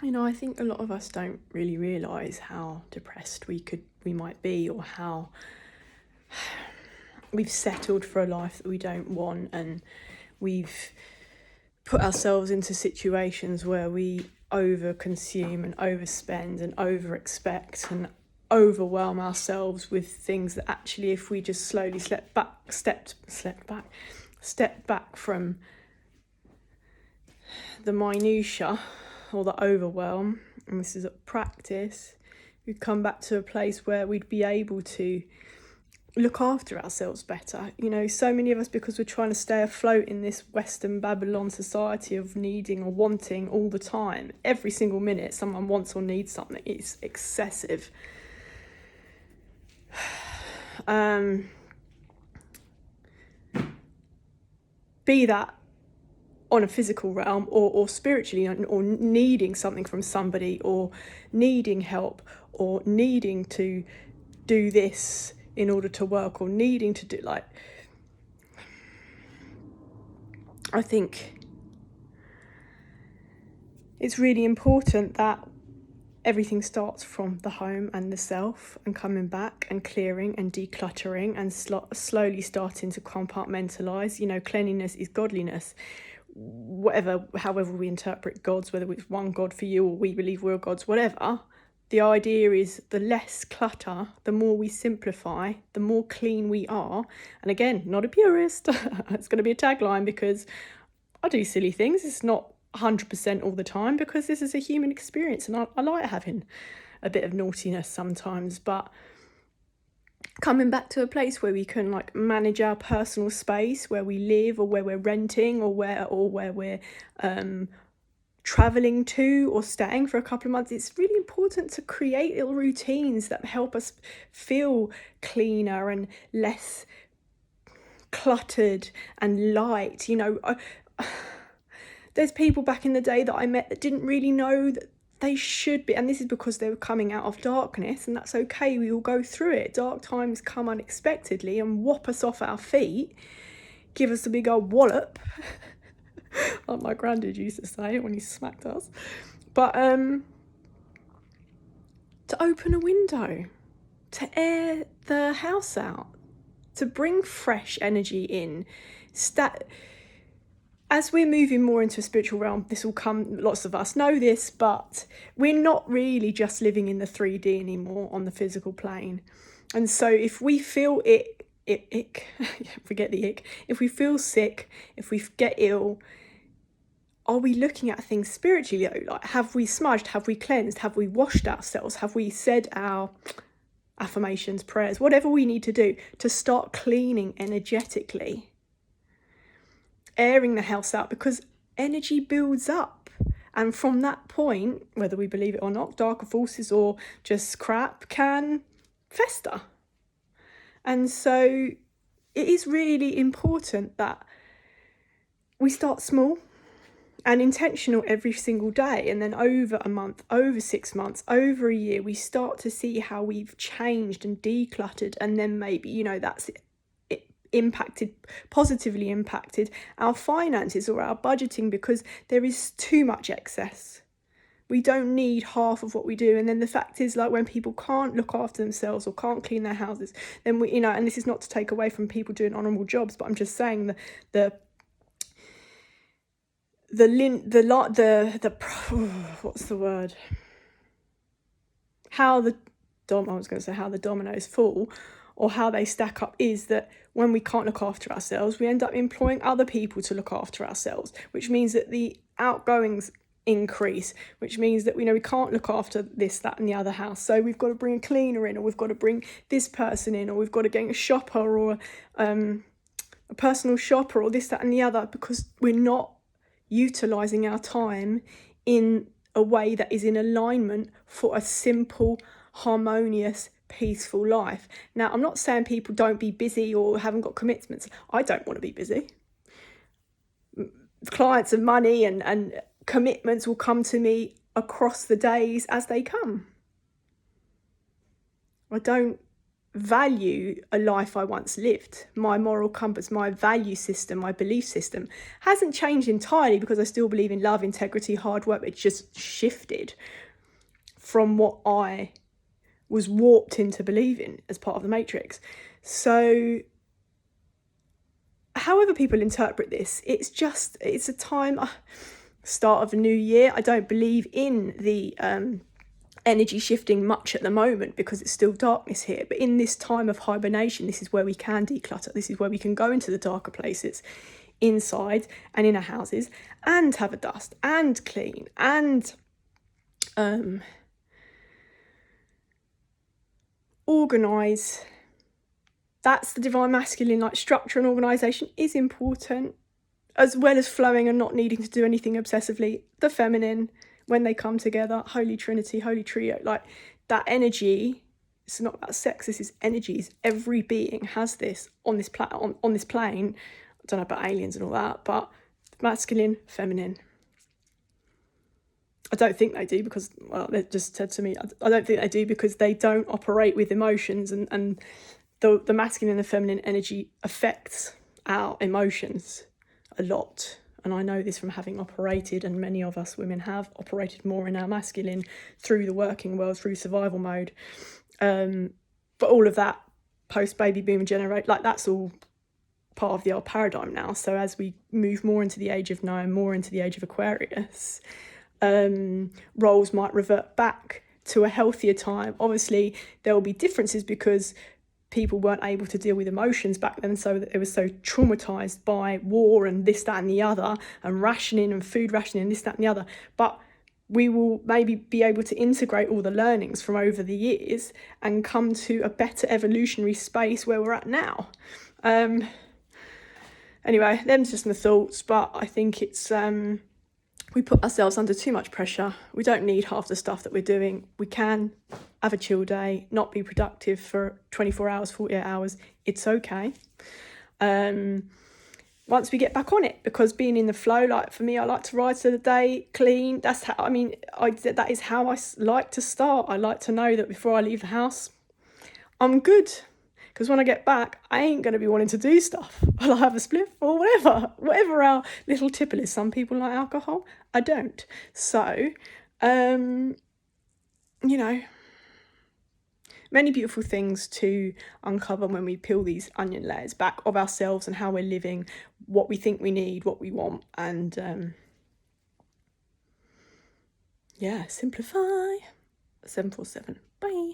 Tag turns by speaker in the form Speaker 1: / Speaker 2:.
Speaker 1: I think a lot of us don't really realise how depressed we might be, or how we've settled for a life that we don't want, and we've put ourselves into situations where we overconsume and overspend and over-expect and overwhelm ourselves with things that actually, if we just slowly stepped back from the minutiae or the overwhelm, and this is a practice, we'd come back to a place where we'd be able to look after ourselves better. So many of us, because we're trying to stay afloat in this Western Babylon society of needing or wanting all the time, every single minute someone wants or needs something. It's excessive. Be that on a physical realm, or spiritually, or needing something from somebody, or needing help, or needing to do this in order to work, or needing to do, I think it's really important that everything starts from the home and the self, and coming back and clearing and decluttering and slowly starting to compartmentalise. Cleanliness is godliness. However we interpret gods, whether it's one god for you or we believe we're gods, whatever, the idea is the less clutter, the more we simplify, the more clean we are. And again, not a purist. It's going to be a tagline, because I do silly things. It's not 100% all the time, because this is a human experience, and I like having a bit of naughtiness sometimes. But coming back to a place where we can manage our personal space, where we live, or where we're renting, or where we're traveling to, or staying for a couple of months, it's really important to create little routines that help us feel cleaner and less cluttered and light. There's people back in the day that I met that didn't really know that they should be, and this is because they were coming out of darkness, and that's okay. We all go through it. Dark times come unexpectedly and whop us off our feet, give us a big old wallop, like my granddad used to say when he smacked us. But to open a window, to air the house out, to bring fresh energy in. As we're moving more into a spiritual realm, this will come, lots of us know this, but we're not really just living in the 3D anymore on the physical plane. And so if we feel forget the ick, if we feel sick, if we get ill, are we looking at things spiritually though? Have we smudged? Have we cleansed? Have we washed ourselves? Have we said our affirmations, prayers, whatever we need to do to start cleaning energetically? Airing the house out, because energy builds up, and from that point, whether we believe it or not, darker forces or just crap can fester. And so it is really important that we start small and intentional every single day, and then over a month, over 6 months, over a year, we start to see how we've changed and decluttered, and then maybe that's it positively impacted our finances or our budgeting, because there is too much excess. We don't need half of what we do. And then the fact is, when people can't look after themselves or can't clean their houses, then we, and this is not to take away from people doing honourable jobs, but I'm just saying the what's the word? How the dominoes fall, or how they stack up, is that when we can't look after ourselves, we end up employing other people to look after ourselves, which means that the outgoings increase, which means that we can't look after this, that and the other house, so we've got to bring a cleaner in, or we've got to bring this person in, or we've got to get a shopper, or a personal shopper, or this, that and the other, because we're not utilising our time in a way that is in alignment for a simple, harmonious, peaceful life. Now, I'm not saying people don't be busy or haven't got commitments. I don't want to be busy. Clients and money and commitments will come to me across the days as they come. I don't value a life I once lived. My moral compass, my value system, my belief system hasn't changed entirely, because I still believe in love, integrity, hard work. It's just shifted from what I was warped into believing as part of the matrix. So however people interpret this, it's a time, start of a new year. I don't believe in the energy shifting much at the moment, because it's still darkness here. But in this time of hibernation, this is where we can declutter. This is where we can go into the darker places inside and in our houses and have a dust and clean and organise. That's the divine masculine, like structure and organisation is important, as well as flowing and not needing to do anything obsessively. The feminine, when they come together, holy trinity, holy trio, like that energy. It's not about sex, this is energies. Every being has this on this on this plane. I don't know about aliens and all that, but masculine, feminine. I don't think they do, because, well, they just said to me, I don't think they do, because they don't operate with emotions, and the masculine and feminine energy affects our emotions a lot. And I know this from having operated, and many of us women have operated more in our masculine through the working world, through survival mode. But all of that post-baby boom generate, like, that's all part of the old paradigm now. So as we move more into the age of 9, more into the age of Aquarius, roles might revert back to a healthier time. Obviously, there will be differences, because people weren't able to deal with emotions back then, so that it was so traumatized by war and this, that and the other, and rationing and food rationing, this, that and the other. But we will maybe be able to integrate all the learnings from over the years and come to a better evolutionary space where we're at now. Anyway, them's just my thoughts, but I think it's we put ourselves under too much pressure. We don't need half the stuff that we're doing. We can have a chill day, not be productive for 24 hours, 48 hours. It's okay. Once we get back on it, because being in the flow, like for me, I like to ride to the day clean. That's how, that is how I like to start. I like to know that before I leave the house, I'm good. Because when I get back, I ain't going to be wanting to do stuff. I'll have a spliff or whatever our little tipple is. Some people like alcohol. I don't. So, many beautiful things to uncover when we peel these onion layers back of ourselves and how we're living, what we think we need, what we want, and simplify. 747. Bye.